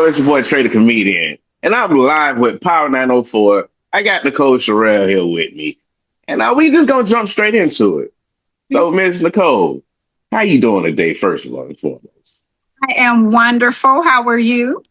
World? It's your boy Trey the Comedian, and I'm live with Power 904. I got Nichole Shirell here with me, and we just gonna jump straight into it. So, Miss Nichole, how you doing today? First of all and foremost, I am wonderful. How are you?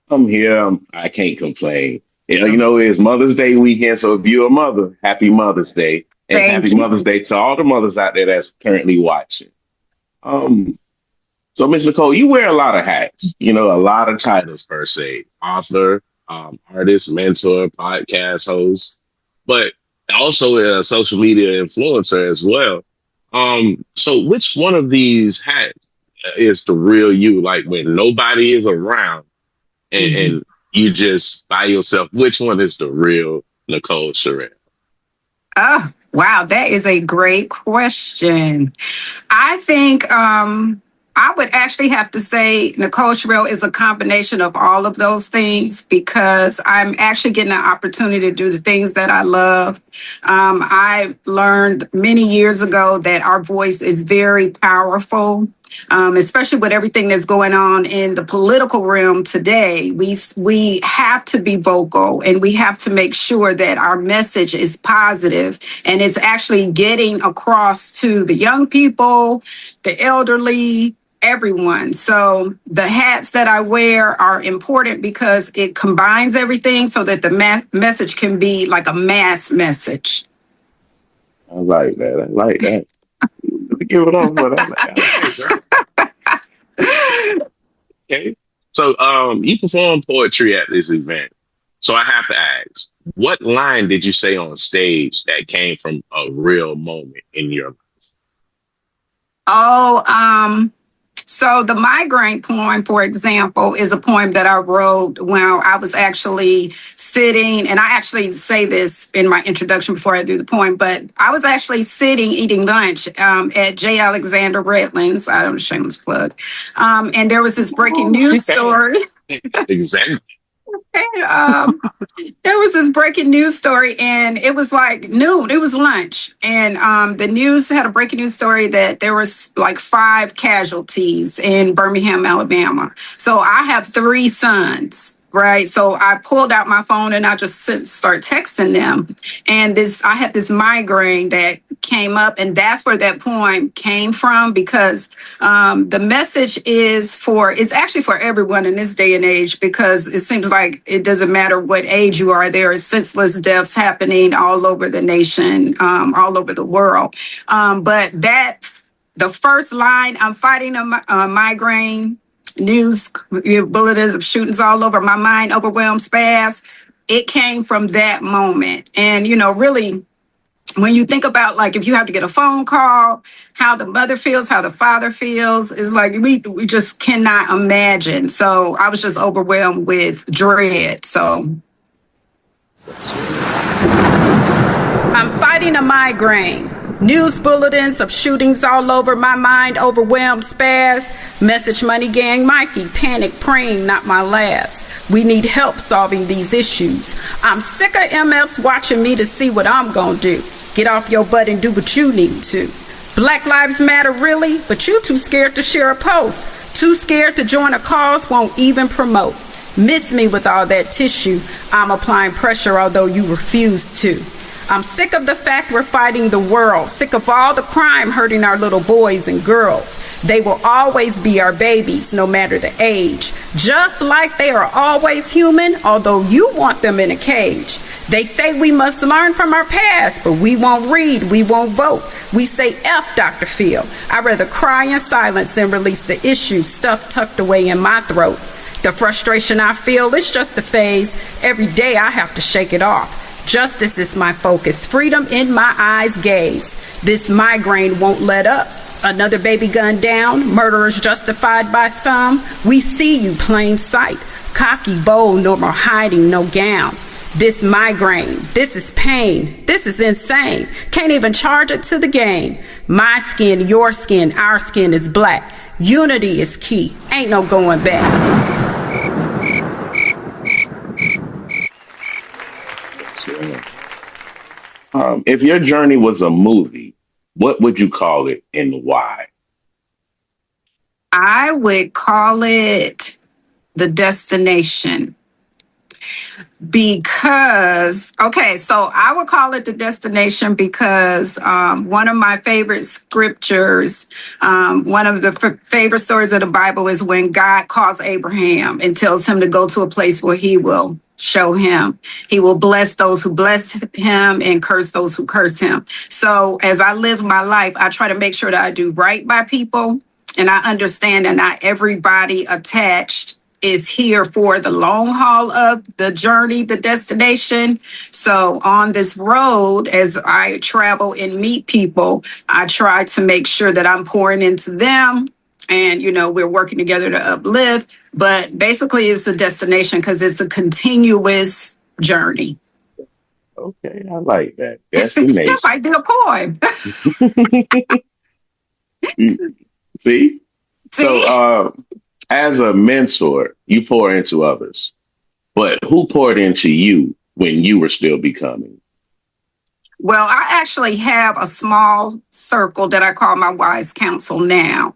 I'm here. I can't complain. You know, it's Mother's Day weekend, so if you're a mother, happy Mother's Day, and happy Mother's Day to all the mothers out there that's currently watching. So, Miss Nichole, you wear a lot of hats, you know, a lot of titles per se, author, artist, mentor, podcast host, but also a social media influencer as well. So which one of these hats is the real you? Like when nobody is around and you just by yourself, which one is the real Nichole Shirell? Oh, wow. That is a great question. I think, I would actually have to say Nichole Shirell is a combination of all of those things because I'm actually getting an opportunity to do the things that I love. I learned many years ago that our voice is very powerful, especially with everything that's going on in the political realm today. We have to be vocal and we have to make sure that our message is positive and it's actually getting across to the young people, the elderly, everyone. So the hats that I wear are important because it combines everything so that the message can be like a mass message. I like that. I like that. Give it on, but I like that. Okay. So you perform poetry at this event. So I have to ask, what line did you say on stage that came from a real moment in your life? So the migraine poem, for example, is a poem that I wrote when I was actually sitting, and I actually say this in my introduction before I do the poem, but I was actually sitting eating lunch at J. Alexander Redlands. I don't shameless plug. And there was this breaking news story. Exactly. And, there was this breaking news story and it was like noon, it was lunch. And the news had a breaking news story that there was like 5 casualties in Birmingham, Alabama. So I have 3 sons, right? So I pulled out my phone and I just start texting them. And I had this migraine that came up, and that's where that poem came from because the message it's actually for everyone in this day and age because it seems like it doesn't matter what age you are. There are senseless deaths happening all over the nation, all over the world. But the first line, I'm fighting a migraine, news bulletins of shootings all over, my mind overwhelmed spaz. It came from that moment. And, you know, really, when you think about like if you have to get a phone call, how the mother feels, how the father feels, is like we just cannot imagine. So I was just overwhelmed with dread. So I'm fighting a migraine. News bulletins of shootings all over, my mind overwhelmed spaz. Message money gang Mikey, panic praying not my last. We need help solving these issues. I'm sick of MFs watching me to see what I'm gonna do. Get off your butt and do what you need to. Black Lives Matter really, but you too scared to share a post. Too scared to join a cause, won't even promote. Miss me with all that tissue. I'm applying pressure although you refuse to. I'm sick of the fact we're fighting the world, sick of all the crime hurting our little boys and girls. They will always be our babies, no matter the age. Just like they are always human, although you want them in a cage. They say we must learn from our past, but we won't read, we won't vote. We say F Dr. Phil. I'd rather cry in silence than release the issue stuffed tucked away in my throat. The frustration I feel is just a phase. Every day I have to shake it off. Justice is my focus, freedom in my eyes gaze. This migraine won't let up. Another baby gunned down, murderers justified by some. We see you plain sight, cocky, bold, no more hiding, no gown. This migraine, this is pain, this is insane. Can't even charge it to the game. My skin, your skin, our skin is black. Unity is key, ain't no going back. If your journey was a movie, what would you call it and why? I would call it the destination? Because, okay, so I would call it the destination because one of my favorite scriptures, one of the favorite stories of the Bible is when God calls Abraham and tells him to go to a place where he will show him. He will bless those who bless him and curse those who curse him. So as I live my life, I try to make sure that I do right by people. And I understand that not everybody attached is here for the long haul of the journey, the destination. So on this road, as I travel and meet people, I try to make sure that I'm pouring into them. And, we're working together to uplift. But basically, it's a destination because it's a continuous journey. Okay, I like that. Destination. That might be a poem. See? So, as a mentor, you pour into others, but who poured into you when you were still becoming? Well, I actually have a small circle that I call my wise counsel now.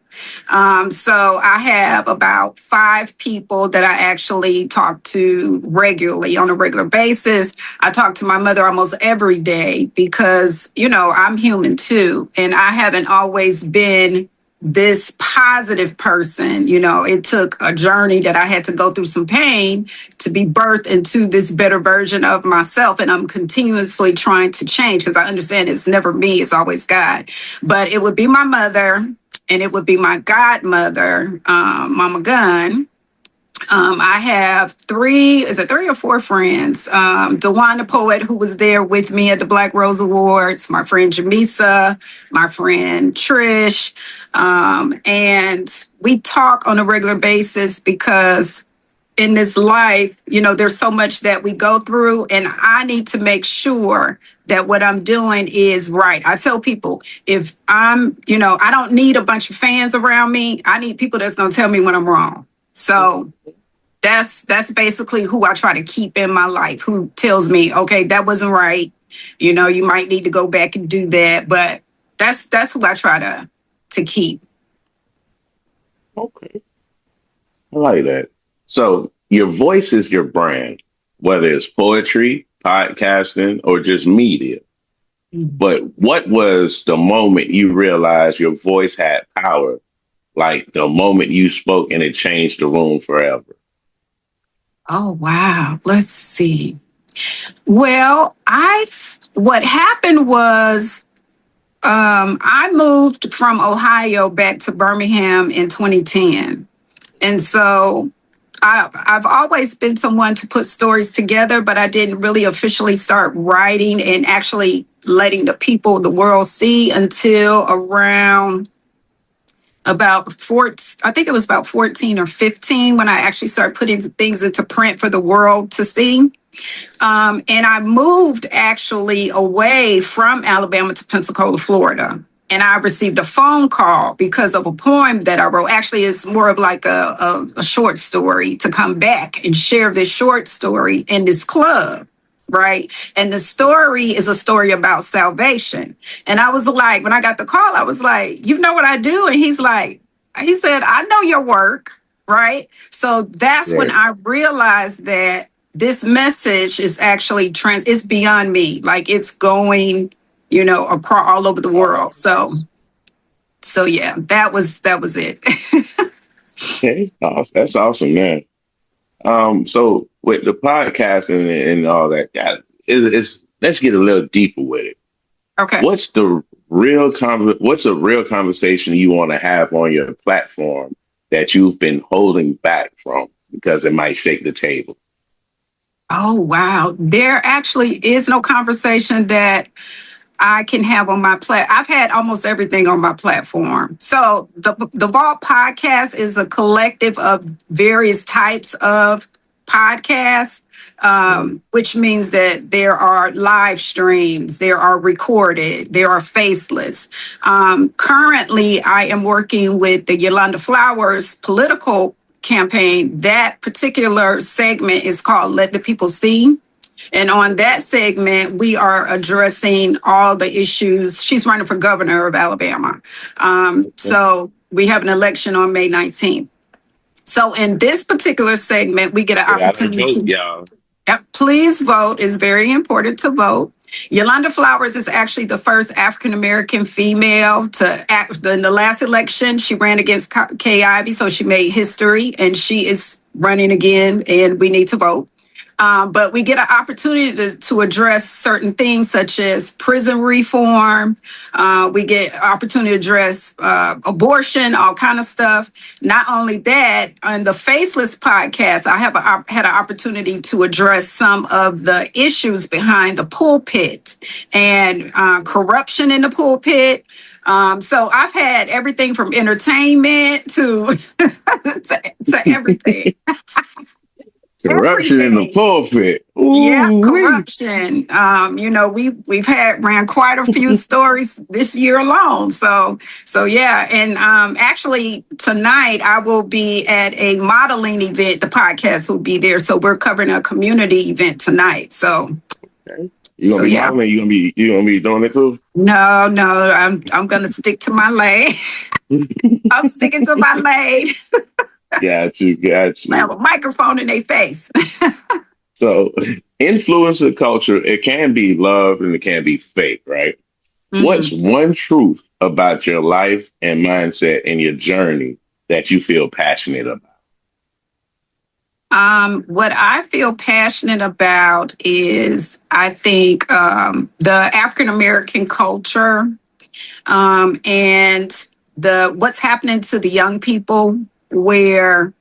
So I have about 5 people that I actually talk to regularly on a regular basis. I talk to my mother almost every day because, I'm human too. And I haven't always been this positive person. It took a journey that I had to go through some pain to be birthed into this better version of myself. And I'm continuously trying to change because I understand it's never me, it's always God. But it would be my mother and it would be my godmother, Mama Gunn. I have 3 or 4 friends. Dewan the poet, who was there with me at the Black Rose Awards, my friend Jamisa, my friend Trish. And we talk on a regular basis because in this life, there's so much that we go through, and I need to make sure that what I'm doing is right. I tell people, if I'm, I don't need a bunch of fans around me. I need people that's going to tell me when I'm wrong. So that's basically who I try to keep in my life, who tells me, okay, that wasn't right. You might need to go back and do that. But that's who I try to keep. Okay. I like that. So your voice is your brand, whether it's poetry, podcasting, or just media. But what was the moment you realized your voice had power? Like the moment you spoke and it changed the room forever? Oh, wow. Let's see. Well, what happened was I moved from Ohio back to Birmingham in 2010. And so I've always been someone to put stories together, but I didn't really officially start writing and actually letting the people, the world see until around about 14, I think it was about 14 or 15 when I actually started putting things into print for the world to see. And I moved actually away from Alabama to Pensacola, Florida. And I received a phone call because of a poem that I wrote. Actually, it's more of like a short story to come back and share this short story in this club. Right. And the story is a story about salvation. And I was like, when I got the call, I was like, you know what I do? And he said, I know your work. Right. So that's when I realized that this message is actually it's beyond me. Like it's going, across all over the world. So yeah, that was it. Okay. That's awesome, man. So with the podcast and all that, let's get a little deeper with it. Okay. What's a real conversation you want to have on your platform that you've been holding back from because it might shake the table? Oh, wow. There actually is no conversation that I can have on my I've had almost everything on my platform. So the Vault Podcast is a collective of various types of podcasts, which means that there are live streams, there are recorded, there are faceless. Currently, I am working with the Yolanda Flowers political campaign. That particular segment is called Let the People See. And on that segment, we are addressing all the issues. She's running for governor of Alabama. So we have an election on May 19th. So in this particular segment, we get an Get out and opportunity vote, to y'all. please vote. It's very important to vote. Yolanda Flowers is actually the first African-American female to act in the last election. She ran against Kay Ivey, so she made history, and she is running again, and we need to vote. But we get an opportunity to address certain things such as prison reform. We get an opportunity to address abortion, all kind of stuff. Not only that, on the Faceless podcast, I have had an opportunity to address some of the issues behind the pulpit and corruption in the pulpit. So I've had everything from entertainment to to everything. Corruption in the pulpit. Yeah, Ooh-wee. corruption. We've ran quite a few stories this year alone. So yeah, and actually tonight I will be at a modeling event. The podcast will be there, so we're covering a community event tonight. So Okay. You gonna be modeling? You gonna be doing it too? No, I'm gonna stick to my lane. I'm sticking to my lane. Got you. I have a microphone in their face. So, influencer culture, it can be love and it can be fake, right? Mm-hmm. What's one truth about your life and mindset and your journey that you feel passionate about? What I feel passionate about is, I think, the African American culture, and what's happening to the young people, where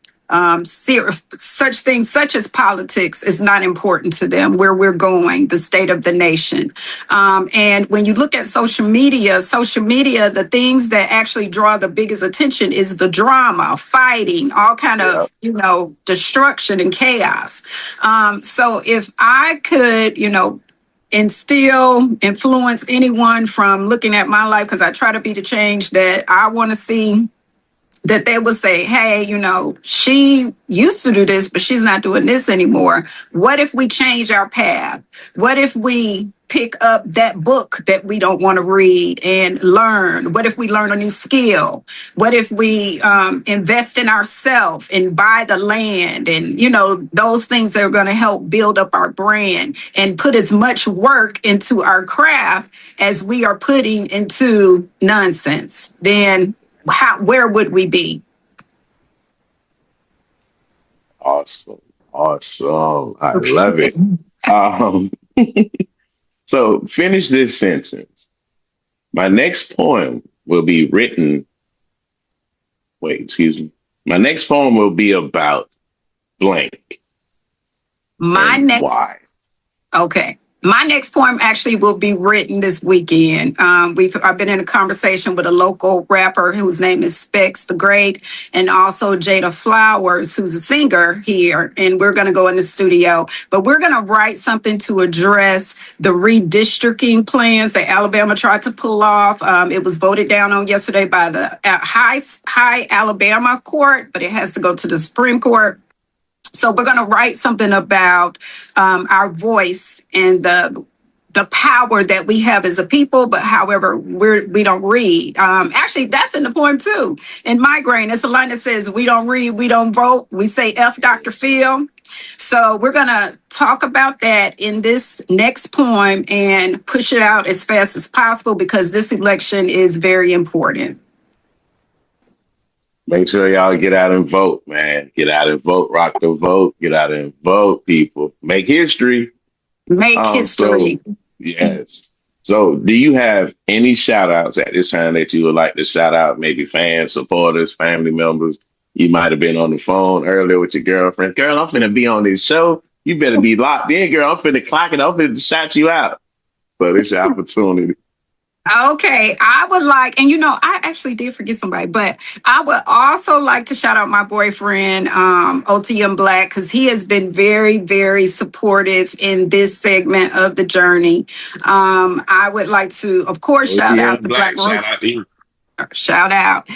such things such as politics is not important to them, where we're going, the state of the nation. And when you look at social media, the things that actually draw the biggest attention is the drama, fighting, all kind of, destruction and chaos. So if I could, influence anyone from looking at my life, because I try to be the change that I want to see, that they would say, hey, she used to do this, but she's not doing this anymore. What if we change our path? What if we pick up that book that we don't want to read and learn? What if we learn a new skill? What if we invest in ourselves and buy the land and, those things that are going to help build up our brand and put as much work into our craft as we are putting into nonsense? Then where would we be? Awesome. I love it. So finish this sentence. My next poem will be written. Wait, excuse me. My next poem will be about blank. Why? Okay. My next poem actually will be written this weekend. I've been in a conversation with a local rapper whose name is Specs the Great, and also Jada Flowers, who's a singer here. And we're going to go in the studio, but we're going to write something to address the redistricting plans that Alabama tried to pull off. It was voted down on yesterday by the high Alabama court, but it has to go to the Supreme Court. So we're going to write something about our voice and the power that we have as a people, but however, we don't read. Actually, that's in the poem too. In Migraine, it's a line that says, we don't read, we don't vote. We say F Dr. Phil. So we're going to talk about that in this next poem and push it out as fast as possible, because this election is very important. Make sure y'all get out and vote, man. Get out and vote. Rock the vote. Get out and vote, people. Make history. Make history. So, yes. So do you have any shout outs at this time that you would like to shout out? Maybe fans, supporters, family members. You might have been on the phone earlier with your girlfriend. Girl, I'm finna be on this show. You better be locked in, girl. I'm finna clock it. I'm finna shout you out. So this your opportunity. Okay, I would like, and I actually did forget somebody, but I would also like to shout out my boyfriend, OTM Black, because he has been very, very supportive in this segment of the journey. I would like to, of course, shout out the Black. Shout out to you. Shout out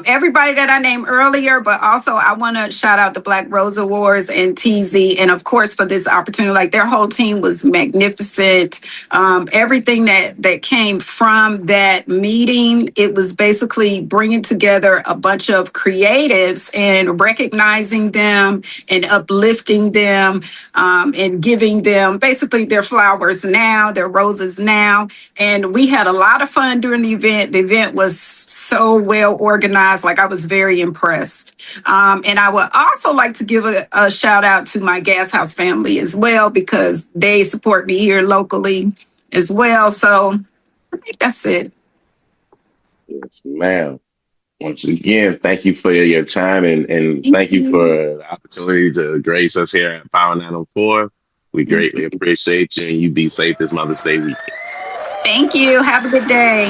everybody that I named earlier, but also I want to shout out the Black Rose Awards and TZ, and of course for this opportunity. Like their whole team was magnificent. Everything that came from that meeting, it was basically bringing together a bunch of creatives and recognizing them and uplifting them, and giving them basically their flowers now, their roses now. And we had a lot of fun during the event. The event was so well organized. Like I was very impressed. And I would also like to give a shout out to my Gas House family as well, because they support me here locally as well. So I think that's it. Yes, ma'am. Once again, thank you for your time and thank you for the opportunity to grace us here at Power 904. We greatly appreciate you, and you be safe this Mother's Day weekend. Thank you. Have a good day.